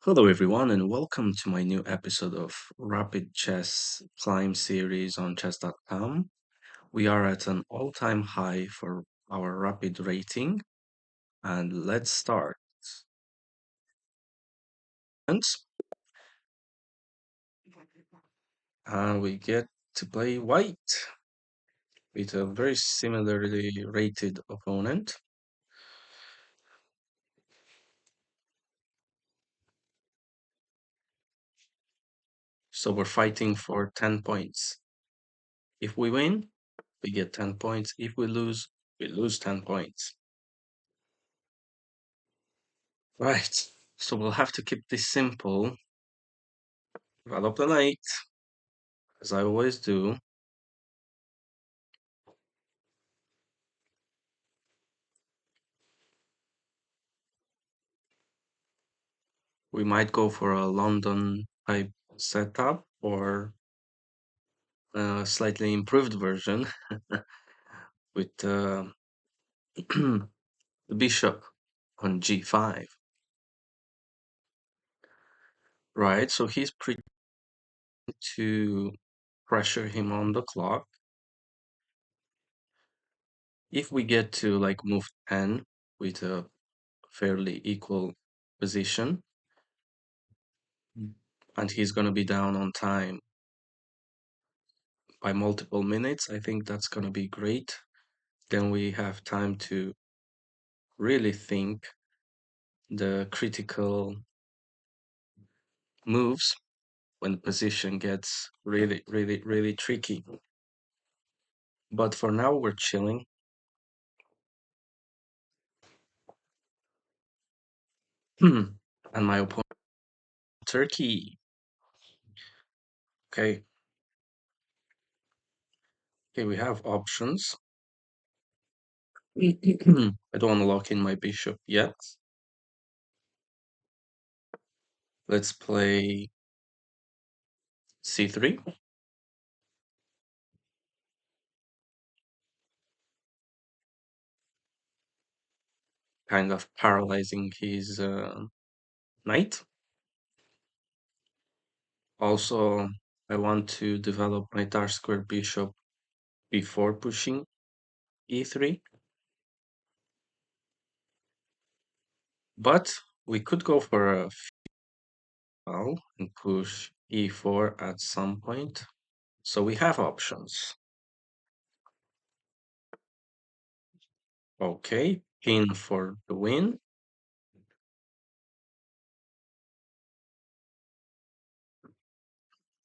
Hello, everyone, and welcome to my new episode of Rapid Chess Climb series on chess.com. We are at an all time high for our rapid rating, and let's start. And we get to play white with a very similarly rated opponent. So we're fighting for 10 points. If we win, we get 10 points. If we lose 10 points. Right. So we'll have to keep this simple. Develop the knight, as I always do. We might go for a London type setup or a slightly improved version with the bishop on g5. Right, so he's pretty to pressure him on the clock. If we get to like move 10 with a fairly equal position, and he's gonna be down on time by multiple minutes, I think that's gonna be great. Then we have time to really think the critical moves when the position gets really tricky. But for now, we're chilling. And my opponent, Turkey. Okay, okay, we have options. I don't want to lock in my bishop yet. Let's play c3. Kind of paralyzing his knight. Also, I want to develop my dark square bishop before pushing e3. But we could go for a file and push e4 at some point. So we have options. Okay, pin for the win.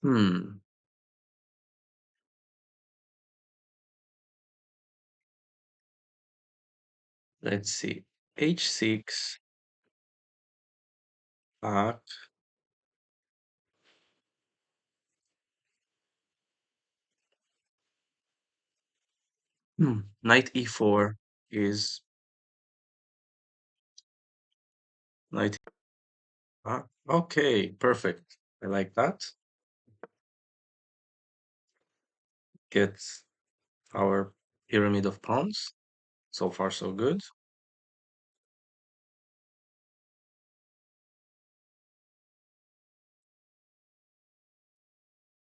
Hmm, let's see. H6, back. Knight e4 is knight. Okay, perfect. I like that. Get our pyramid of pawns. So far, so good.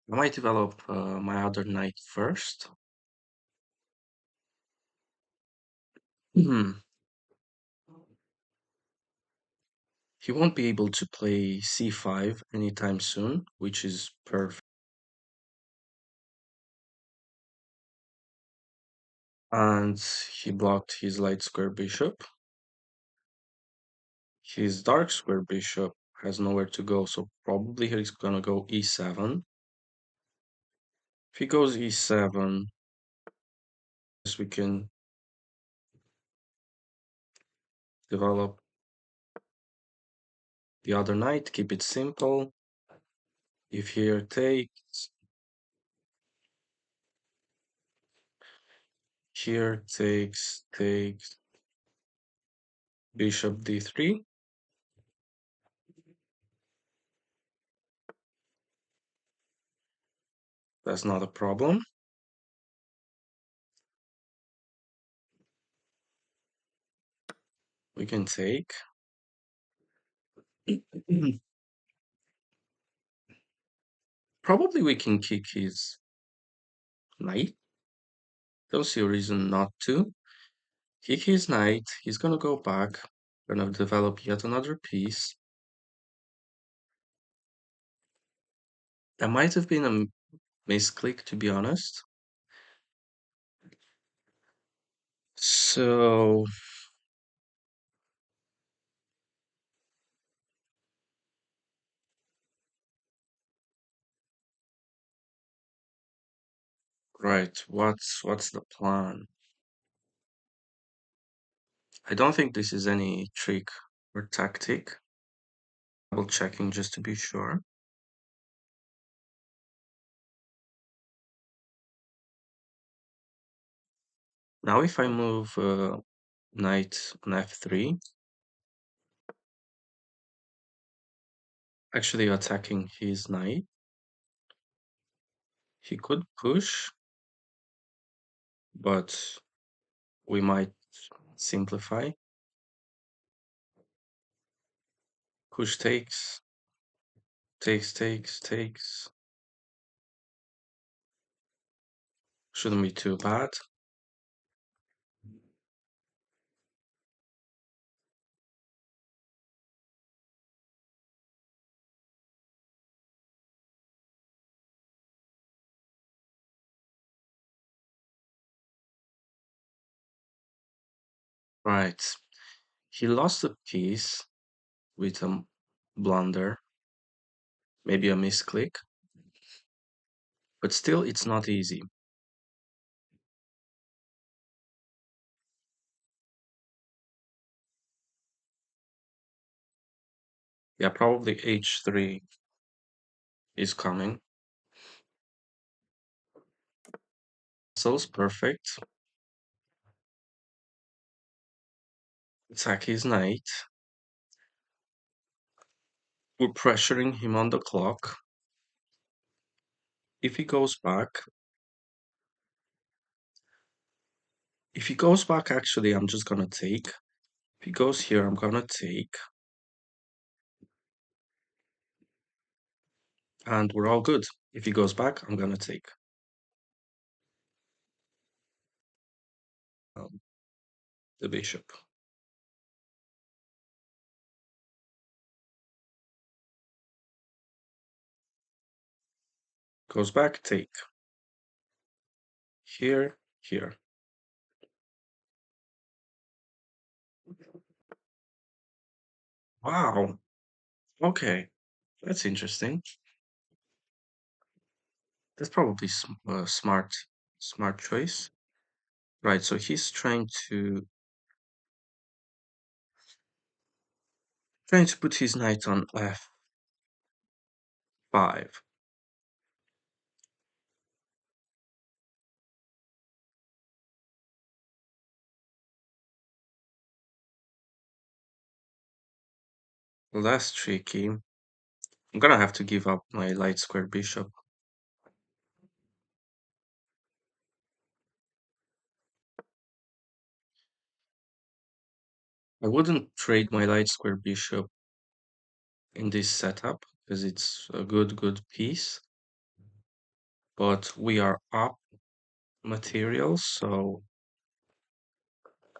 I might develop my other knight first. Hmm. He won't be able to play c5 anytime soon, which is perfect. And he blocked his light square bishop. His dark square bishop has nowhere to go, so probably he's gonna go e7. If he goes e7, we can develop the other knight, keep it simple. If here takes bishop d3. That's not a problem. We can take. Probably we can kick his knight. Don't see a reason not to. Kick his knight. He's gonna go back. Gonna develop yet another piece. That might have been a misclick, to be honest. So, right, what's the plan? I don't think this is any trick or tactic. Double checking just to be sure. Now, if I move knight on f3, actually attacking his knight, he could push, but we might simplify. Push takes, takes. Shouldn't be too bad. Right. He lost a piece with a blunder, maybe a misclick, but still it's not easy. Yeah, probably h3 is coming. Castle's perfect. Attack his knight. We're pressuring him on the clock. If he goes back, if he goes back, actually, I'm just gonna take. If he goes here, I'm gonna take, and we're all good. If he goes back, I'm gonna take um, the bishop. Goes back, take. Here, here. Wow. Okay, that's interesting. That's probably smart choice. Right, so he's trying to put his knight on f5. Well, that's tricky. I'm gonna have to give up my light square bishop. I wouldn't trade my light square bishop in this setup because it's a good piece, but we are up materials, so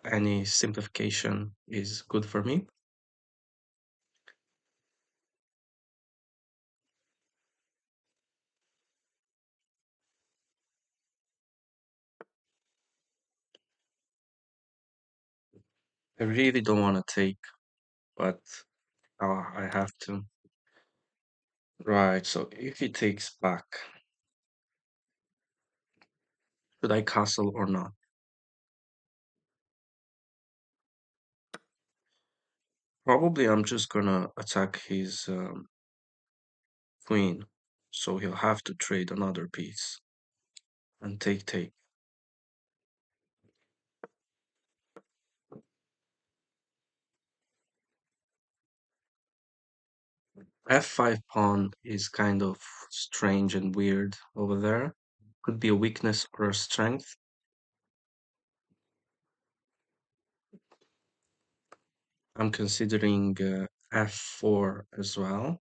any simplification is good for me. I really don't want to take, but I have to. Right, so if he takes back, should I castle or not? Probably I'm just gonna attack his queen, so he'll have to trade another piece and take. F5 pawn is kind of strange and weird over there. Could be a weakness or a strength. I'm considering f4 as well.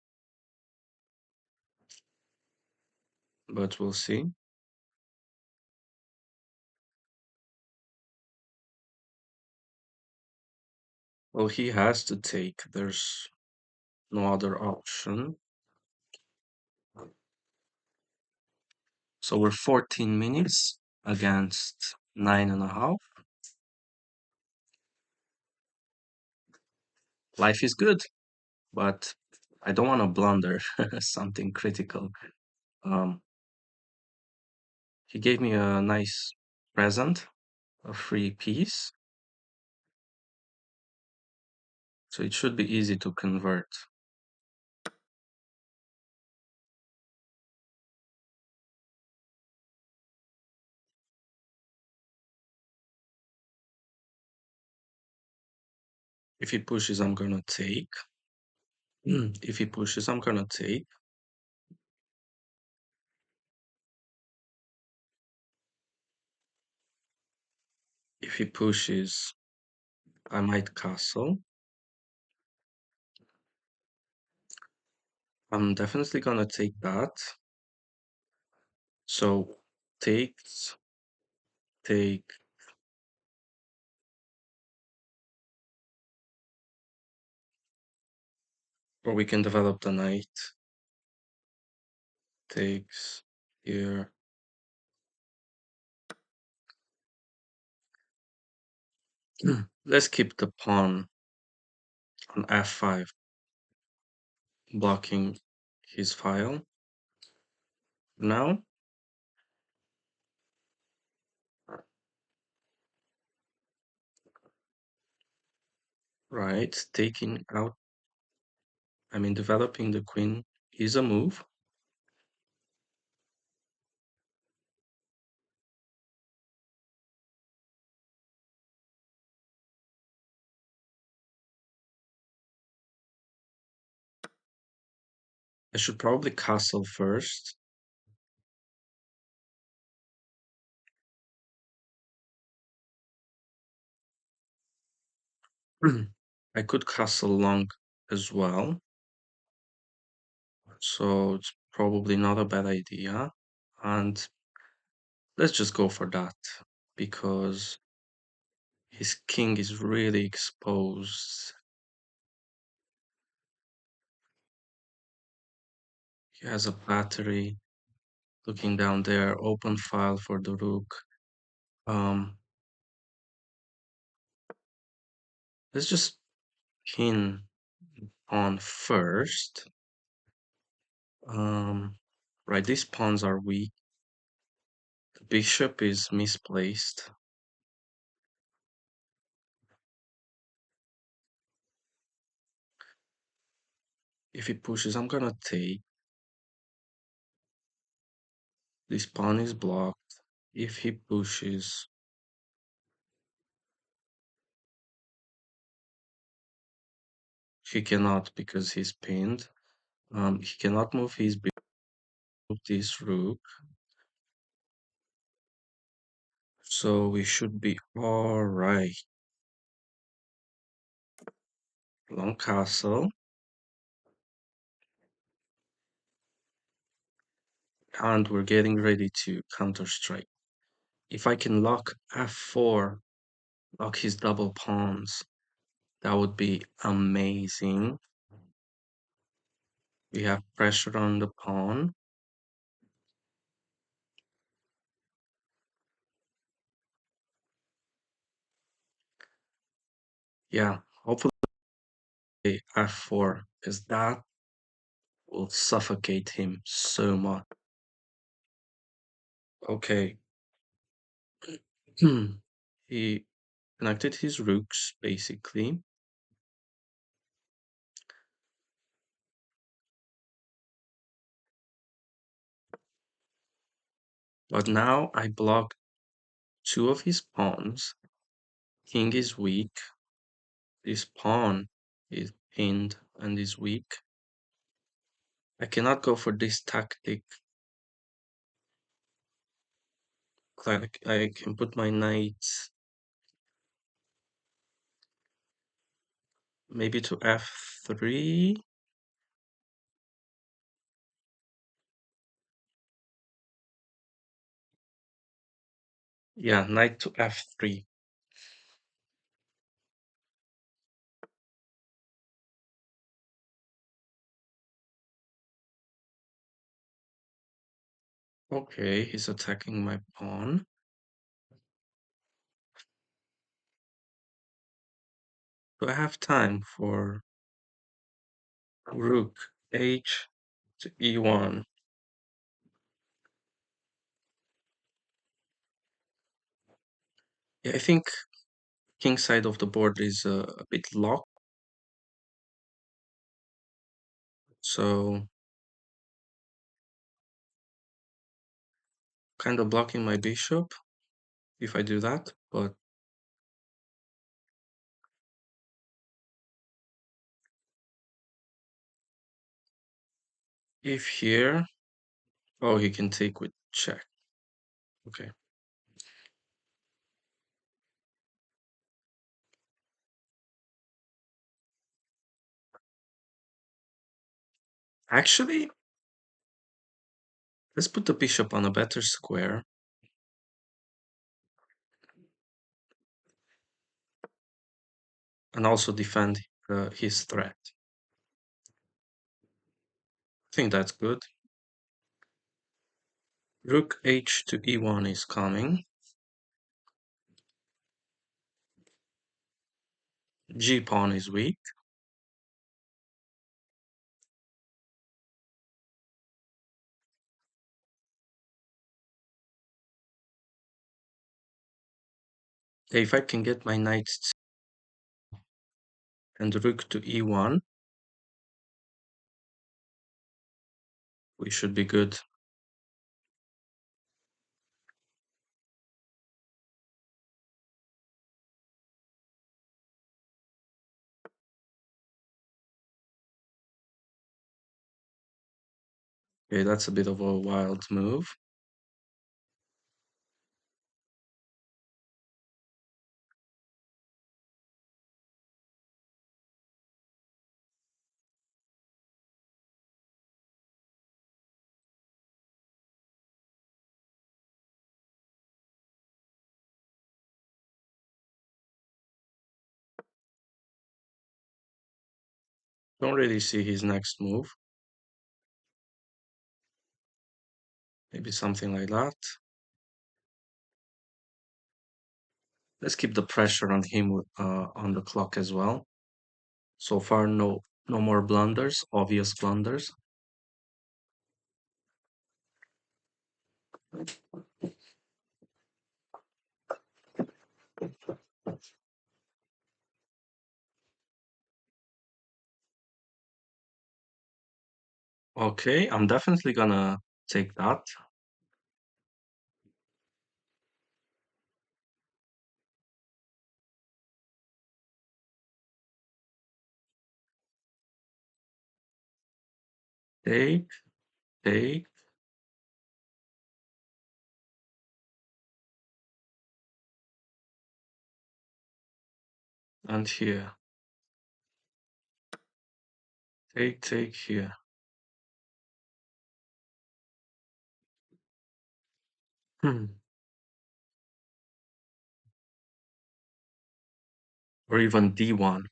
but we'll see. Well, he has to take. There's no other option. So we're 14 minutes against 9.5. Life is good, but I don't want to blunder something critical. Um, he gave me a nice present, a free piece, so it should be easy to convert. If he pushes, I'm gonna take. If he pushes, I'm gonna take. If he pushes, I might castle. I'm definitely gonna take that. So takes, take, or we can develop the knight. Takes here. Let's keep the pawn on f5, blocking his file. Now, right, taking out, developing the queen is a move. I should probably castle first. I could castle long as well, so it's probably not a bad idea. And let's just go for that because his king is really exposed. He has a battery looking down there, open file for the rook. Um, let's just pin on first. Um, right, these pawns are weak. The bishop is misplaced. If he pushes, I'm gonna take. This pawn is blocked. If he pushes, he cannot because he's pinned. He cannot move his bishop, this rook. So we should be all right. Long castle. And we're getting ready to counter strike. If I can lock f4, lock his double pawns, that would be amazing. We have pressure on the pawn. Yeah, hopefully f4, because that will suffocate him so much. Okay. He connected his rooks, basically. But now I blocked two of his pawns. King is weak. This pawn is pinned and is weak. I cannot go for this tactic. Like I can put my knight maybe to f3. Yeah, knight to f3. Okay, he's attacking my pawn. Do I have time for rook h to e1? Yeah, I think king side of the board is a bit locked, so kind of blocking my bishop if I do that. But if here, oh, he can take with check. Okay. Actually, let's put the bishop on a better square and also defend his threat. I think that's good. Rook h to e1 is coming. G pawn is weak. If I can get my knight and rook to e1, we should be good. Okay, that's a bit of a wild move. Don't really see his next move. Maybe something like that. Let's keep the pressure on him on the clock as well. So far, no more blunders, obvious blunders. Okay, I'm definitely gonna take that. Take, take, and here. Take here. Hmm. Or even D1.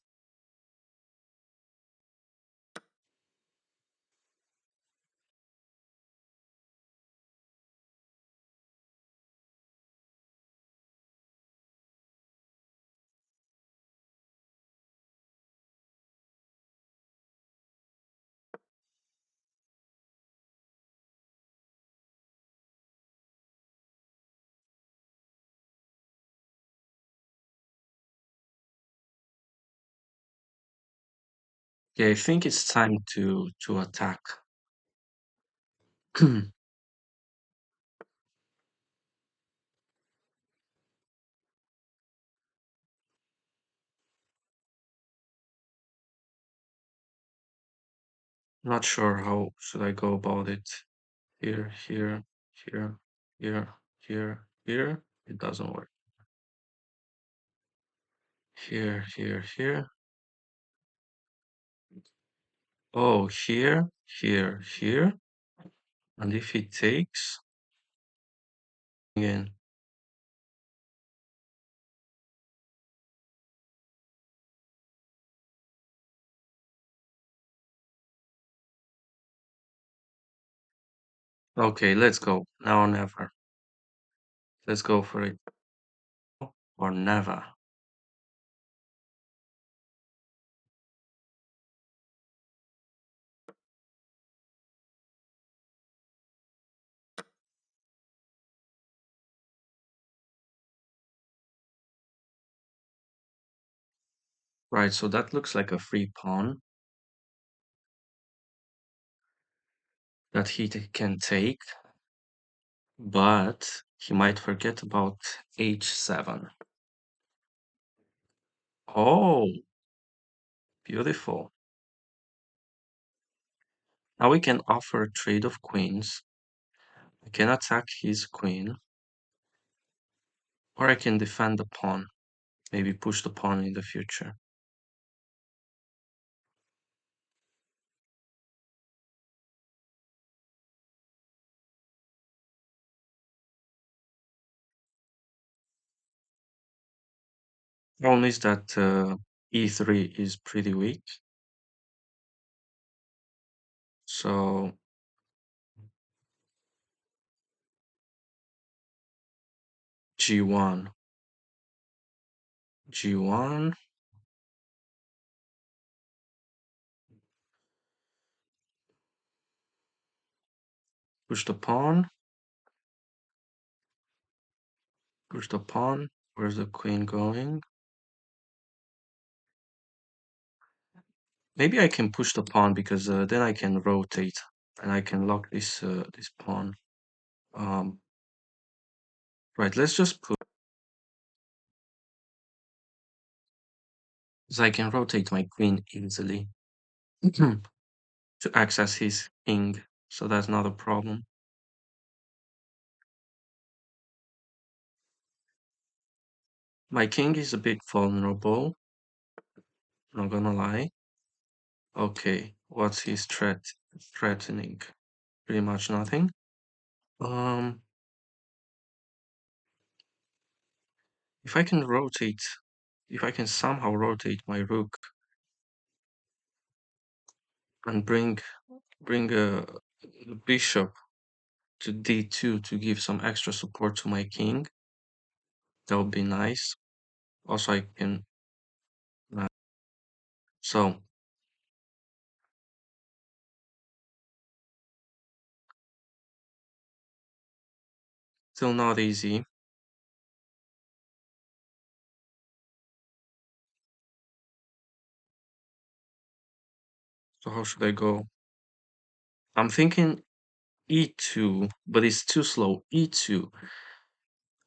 Okay, I think it's time to attack. Not sure how should I go about it. Here, here, here, here, here, here. It doesn't work. Here, here, here. Oh, here, here, here. And if he takes again, Okay, let's go. Now or never. Let's go for it. Or never. Right, so that looks like a free pawn that can take, but he might forget about h7. Oh, beautiful. Now we can offer a trade of queens. I can attack his queen, or I can defend the pawn, maybe push the pawn in the future. Problem is that e3 is pretty weak, so g1, g1, push the pawn, push the pawn. Where's the queen going? Maybe I can push the pawn because then I can rotate and I can lock this pawn. Um, right, let's just put, so I can rotate my queen easily to access his king, so that's not a problem. My king is a bit vulnerable, not gonna lie. Okay, what's his threatening? Pretty much nothing. Um, if I can rotate, if I can somehow rotate my rook and bring the bishop to d2 to give some extra support to my king, that would be nice. Also, I can. So, still not easy. So, how should I go? I'm thinking e2, but it's too slow. e2.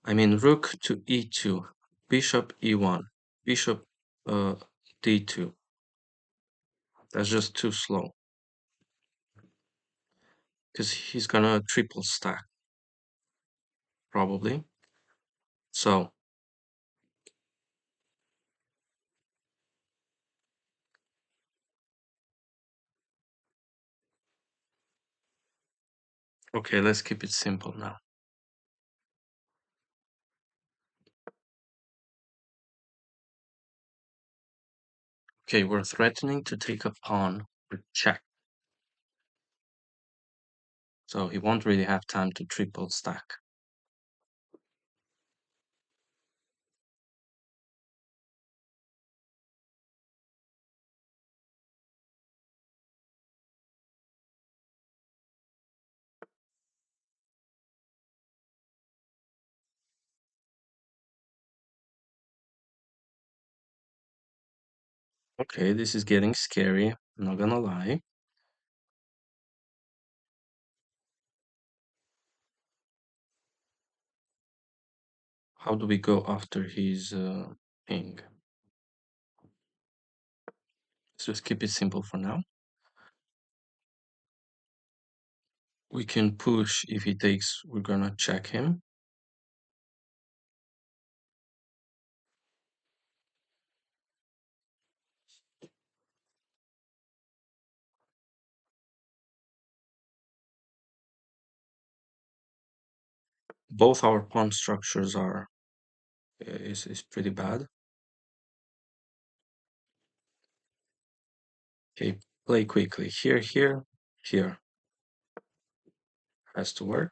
I mean, rook to e2, bishop e1, bishop uh, d2. That's just too slow because he's gonna triple stack probably. So, okay, let's keep it simple now. Okay, we're threatening to take a pawn with check. So he won't really have time to triple stack. Okay, this is getting scary, I'm not gonna lie. How do we go after his king? Let's just keep it simple for now. We can push if he takes, we're gonna check him. Both our pawn structures are is pretty bad. Okay, play quickly. Here, here, here. has to work.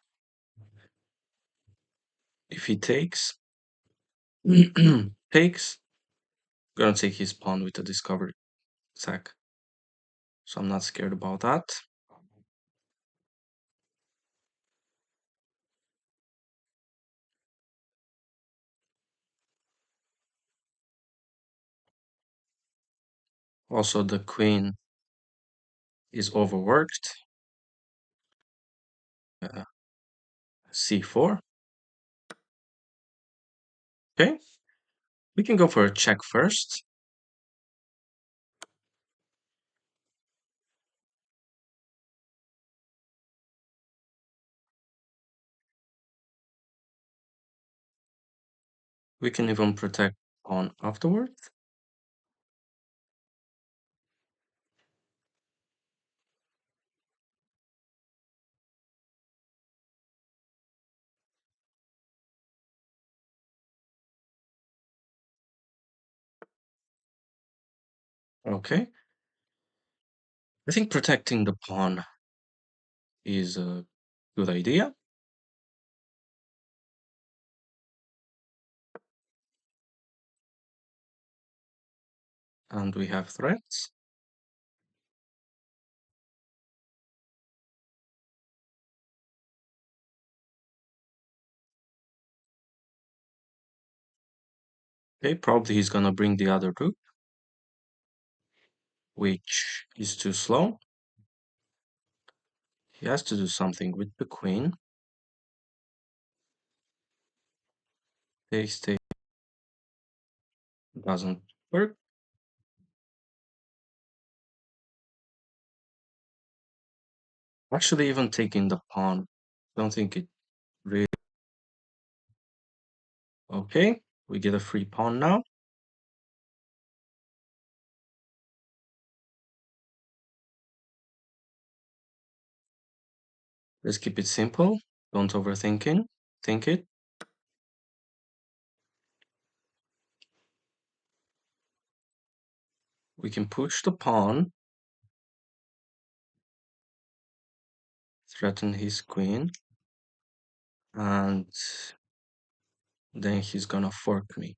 If he takes, takes, gonna take his pawn with a discovery sack. So I'm not scared about that. Also, the queen is overworked. Uh, c4. Okay, we can go for a check first. We can even protect pawn afterwards. Okay, I think protecting the pawn is a good idea. And we have threats. Okay, probably he's gonna bring the other rook, which is too slow. He has to do something with the queen. Takes, take, doesn't work. Actually, even taking the pawn, don't think it really. Okay, we get a free pawn now. Let's keep it simple. Don't think it. We can push the pawn, threaten his queen, and then he's gonna fork me.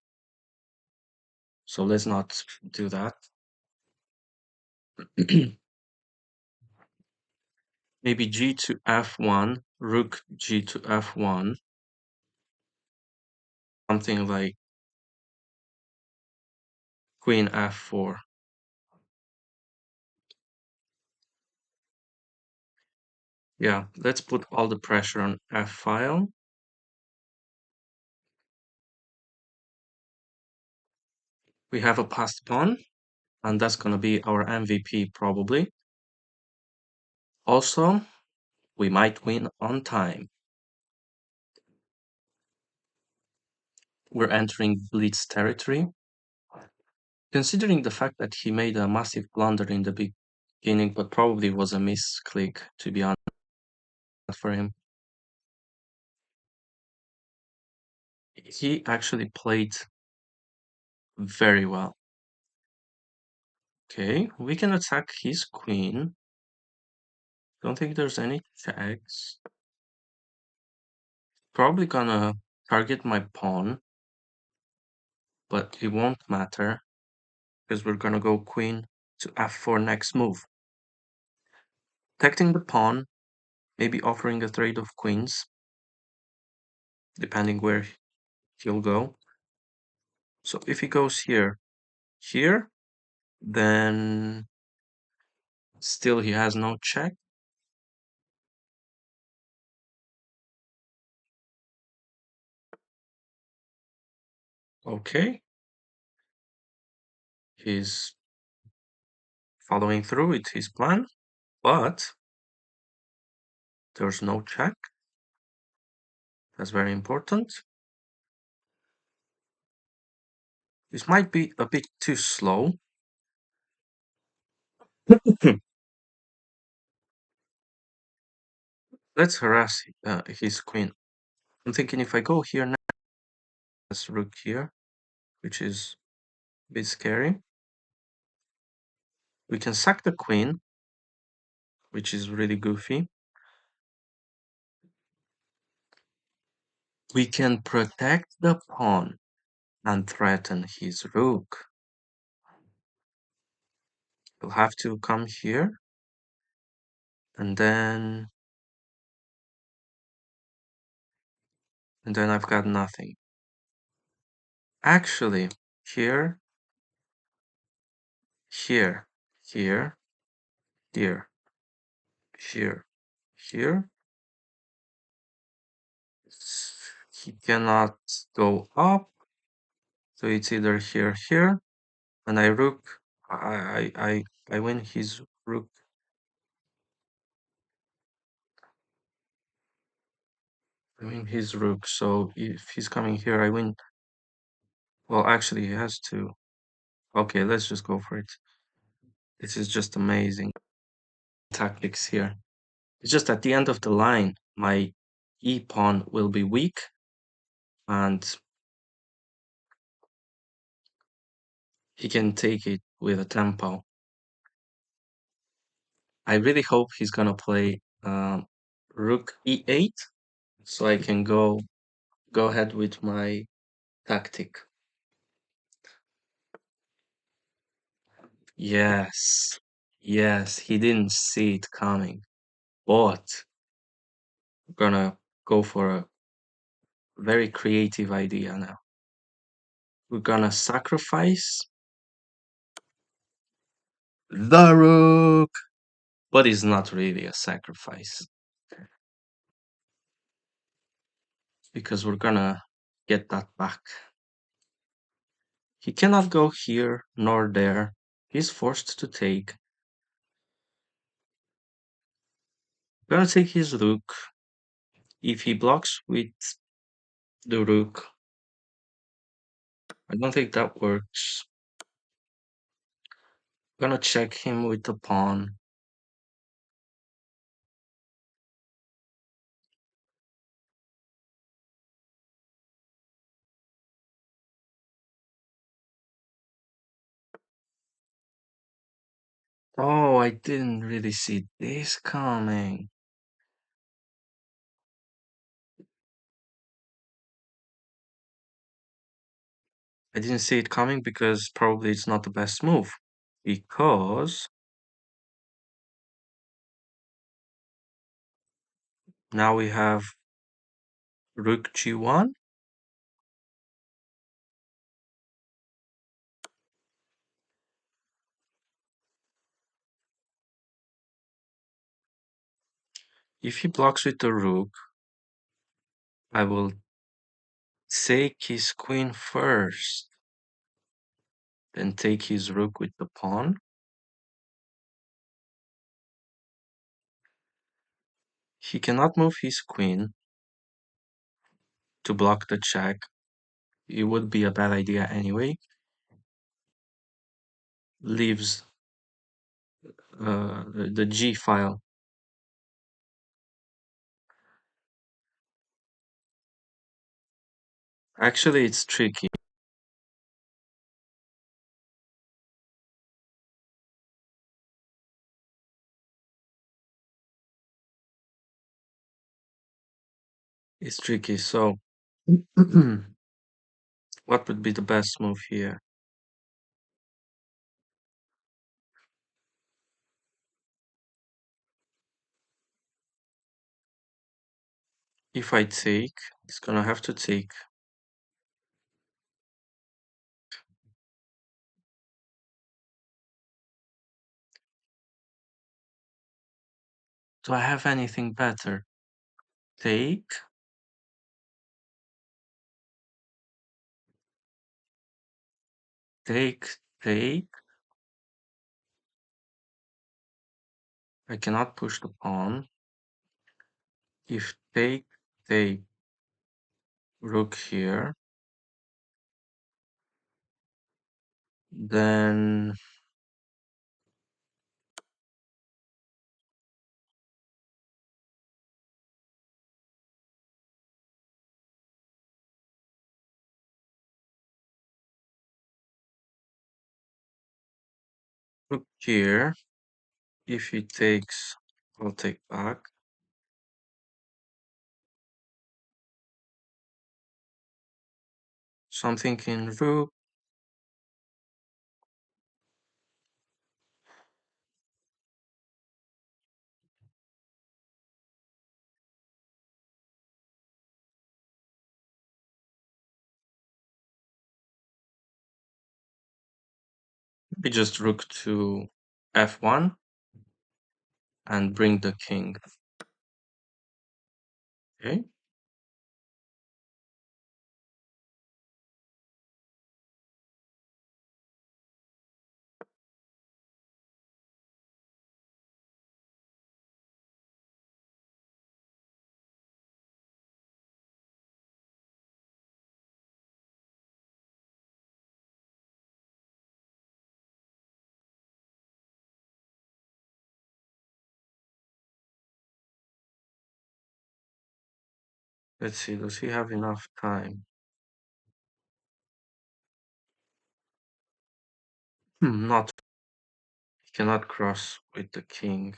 So let's not do that. Maybe g to f1, rook g to f1, something like queen f4. Yeah, let's put all the pressure on f file. We have a passed pawn, and that's gonna be our MVP probably. Also, we might win on time. We're entering blitz territory. Considering the fact that he made a massive blunder in the beginning, but probably was a misclick, to be honest, for him. He actually played very well. Okay, we can attack his queen. Don't think there's any checks. Probably gonna target my pawn, but it won't matter because we're gonna go queen to f4 next move. Protecting the pawn, maybe offering a trade of queens, depending where he'll go. So if he goes here, then still he has no check. Okay. He's following through with his plan, but there's no check. That's very important. This might be a bit too slow. Let's harass his queen. I'm thinking if I go here now, let's rook here, which is a bit scary. We can sack the queen, which is really goofy. We can protect the pawn and threaten his rook. You'll have to come here, and then I've got nothing. Actually, here, here, here, here, here, here. He cannot go up, so it's either here, here, and I rook. I win his rook. I win his rook. So if he's coming here, I win. Well, actually, he has to. Okay, let's just go for it. This is just amazing tactics here. It's just at the end of the line, my e pawn will be weak, and he can take it with a tempo. I really hope he's gonna play rook e8, so I can go ahead with my tactic. Yes, yes, he didn't see it coming, but we're gonna go for a very creative idea now. We're gonna sacrifice the rook, but it's not really a sacrifice because we're gonna get that back. He cannot go here nor there. He's forced to take. Gonna take his rook. If he blocks with the rook, I don't think that works. Gonna check him with the pawn. Oh, I didn't really see this coming. I didn't see it coming because probably it's not the best move. Because now we have rook g1. If he blocks with the rook, I will take his queen first, then take his rook with the pawn. He cannot move his queen to block the check. It would be a bad idea anyway. Leaves the G file. Actually, it's tricky. It's tricky. So, what would be the best move here? If I take, it's gonna have to take. Do I have anything better? Take, take. I cannot push the pawn. If take, rook here, then rook here. If he takes, I'll take back. So I'm thinking rook. Maybe just rook to f1 and bring the king. Okay. Let's see. Does he have enough time? Not. He cannot cross with the king.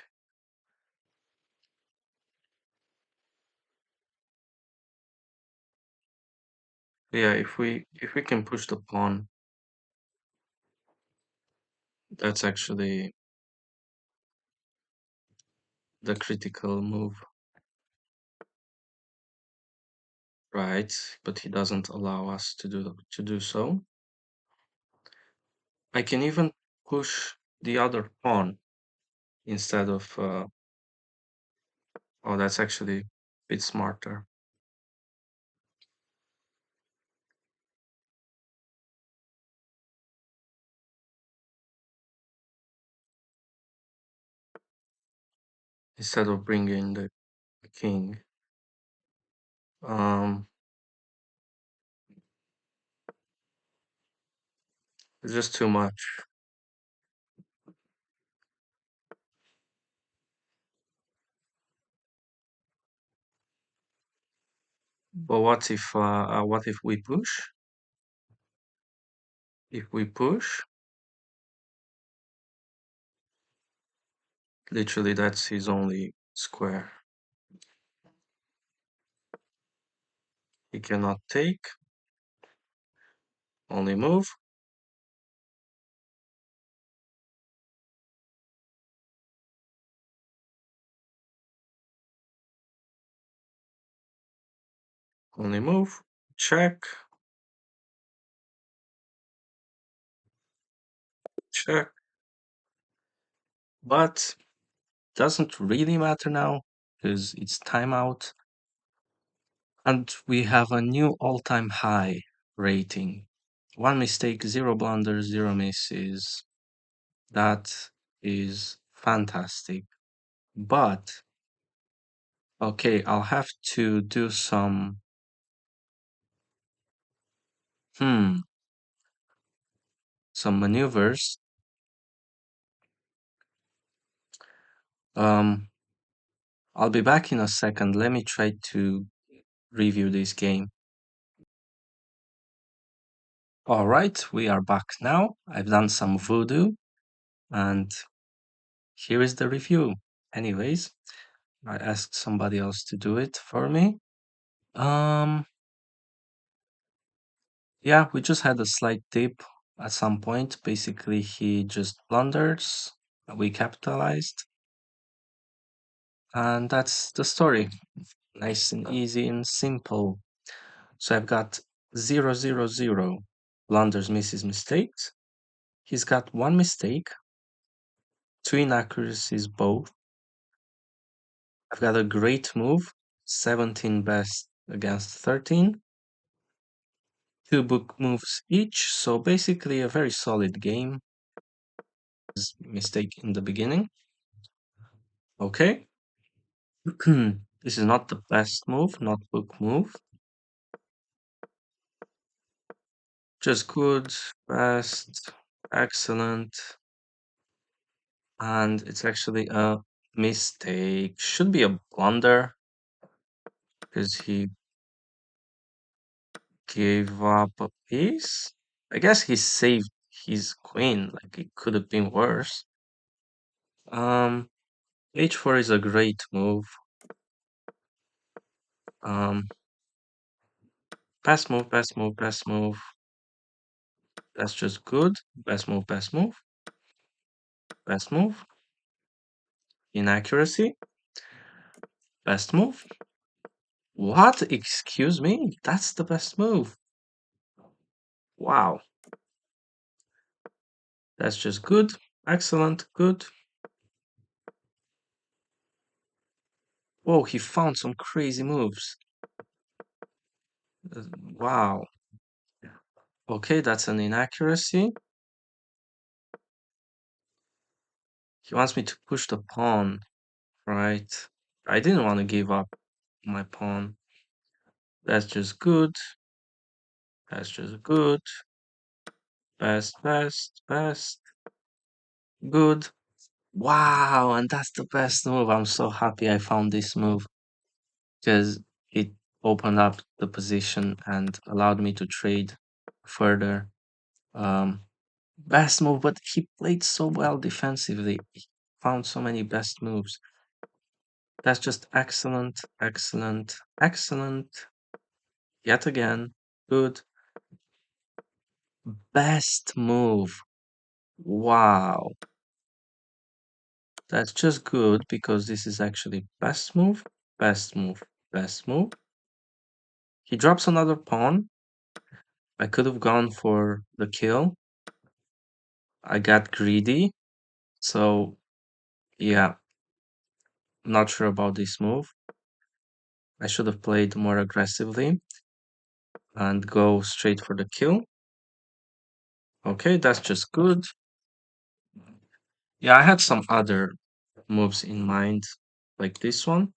Yeah, if we can push the pawn, that's actually the critical move, right? But he doesn't allow us to do so. I can even push the other pawn instead of oh, that's actually a bit smarter. Instead of bringing the king. Um, it's just too much. But what if we push? If we push, literally that's his only square. He cannot take, only move, only move, check, check. But doesn't really matter now because it's timeout and we have a new all-time high rating. One mistake, zero blunders, zero misses. That is fantastic. But okay, I'll have to do hmm some maneuvers. Um, I'll be back in a second. Let me try to review this game. All right, we are back now. I've done some voodoo and here is the review. Anyways, I asked somebody else to do it for me. Um, yeah, we just had a slight dip at some point. Basically, he just blunders. We capitalized, and that's the story. Nice and easy and simple. So I've got 0, 0, 0 blunders, misses, mistakes. He's got one mistake, two inaccuracies both. I've got a great move, 17 best against 13. Two book moves each, so basically a very solid game. Mistake in the beginning. Okay. This is not the best move, not book move. Just good, best, excellent. And it's actually a mistake. Should be a blunder because he gave up a piece. I guess he saved his queen, like it could have been worse. Um, h4 is a great move. Um, Best move, best move, best move. That's just good. Best move, best move, best move. Inaccuracy. Best move. What? Excuse me? That's the best move. Wow. That's just good. Excellent. Good. Whoa, he found some crazy moves. Wow. Okay, that's an inaccuracy. He wants me to push the pawn, right? I didn't want to give up my pawn. That's just good. That's just good. Best, best, best. Good. Wow, and that's the best move. I'm so happy I found this move because it opened up the position and allowed me to trade further. Um, Best move, but he played so well defensively. He found so many best moves. That's just excellent, excellent, excellent. Yet again, good. Best move. Wow. That's just good because this is actually best move, best move, best move. He drops another pawn. I could have gone for the kill. I got greedy. So, yeah, not sure about this move. I should have played more aggressively and go straight for the kill. Okay, that's just good. Yeah, I had some other moves in mind, like this one.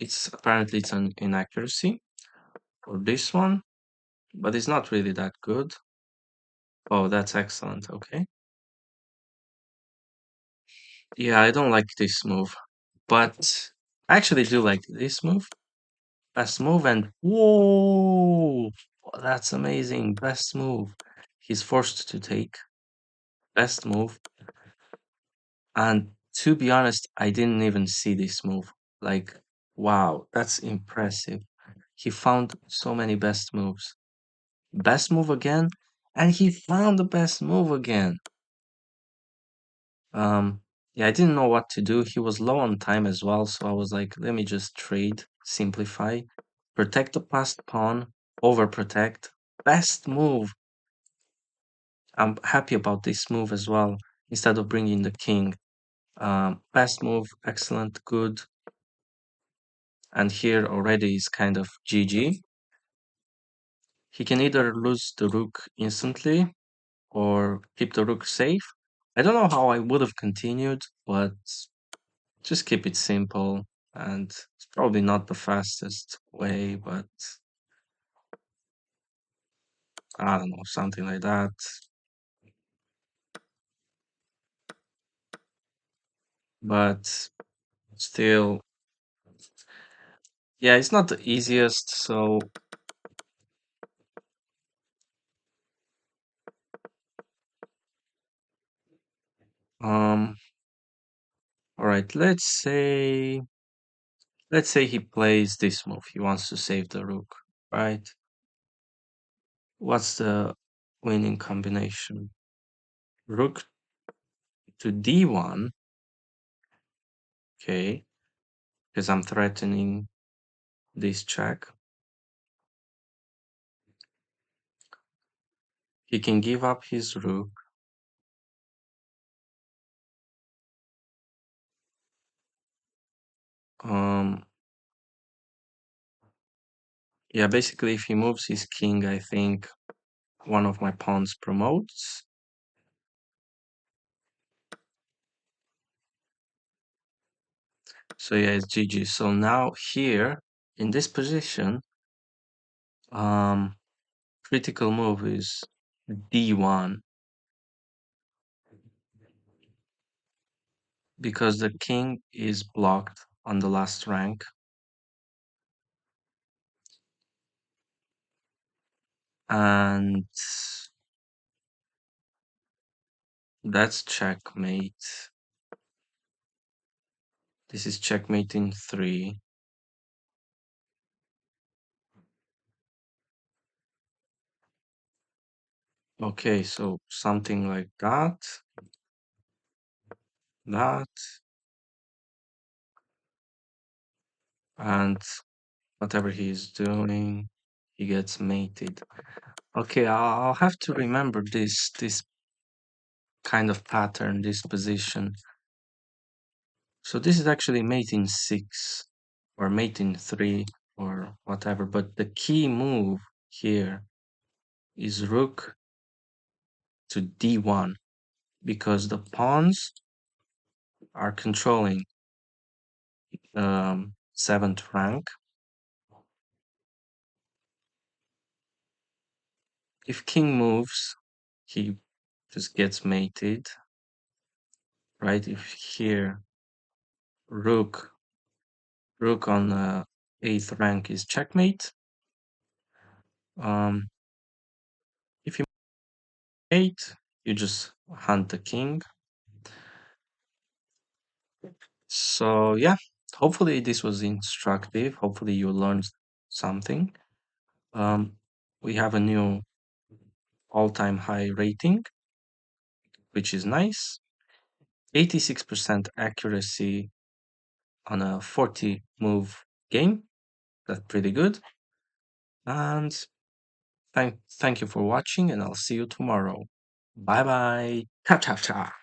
It's an inaccuracy. Or this one, but it's not really that good. Oh, that's excellent. Okay. Yeah, I don't like this move, but I actually do like this move. Best move and whoa, that's amazing. Best move. He's forced to take best move. And to be honest, I didn't even see this move. Like, wow, that's impressive. He found so many best moves. Best move again, and he found the best move again. Um, yeah, I didn't know what to do. He was low on time as well, so I was like, let me just trade, simplify, protect the passed pawn, overprotect. Best move. I'm happy about this move as well. Instead of bringing the king, best move, excellent, good. And here already is kind of GG. He can either lose the rook instantly or keep the rook safe. I don't know how I would have continued, but just keep it simple. And it's probably not the fastest way, but I don't know, something like that. But still, yeah, it's not the easiest. So, um, all right, let's say he plays this move. He wants to save the rook, right? What's the winning combination? Rook to d1, okay, because I'm threatening this check. He can give up his rook. Um, yeah, basically, if he moves his king, I think one of my pawns promotes. So yeah, it's GG. So now here in this position, um, critical move is d1 because the king is blocked on the last rank, and that's checkmate. This is checkmate in 3. Okay, so something like that, and whatever he's doing, he gets mated. Okay, I'll have to remember this kind of pattern, this position. So this is actually mate in 6 or mate in 3 or whatever, but the key move here is rook to d1 because the pawns are controlling 7th rank. If king moves, he just gets mated, right? If here rook on 8th rank is checkmate. Um, if you mate, you just hunt the king. So yeah, hopefully this was instructive. Hopefully you learned something. Um, we have a new all-time high rating, which is nice. 86% accuracy on a 40 move game. That's pretty good. And thank you for watching, and I'll see you tomorrow. Bye bye. Cha cha cha.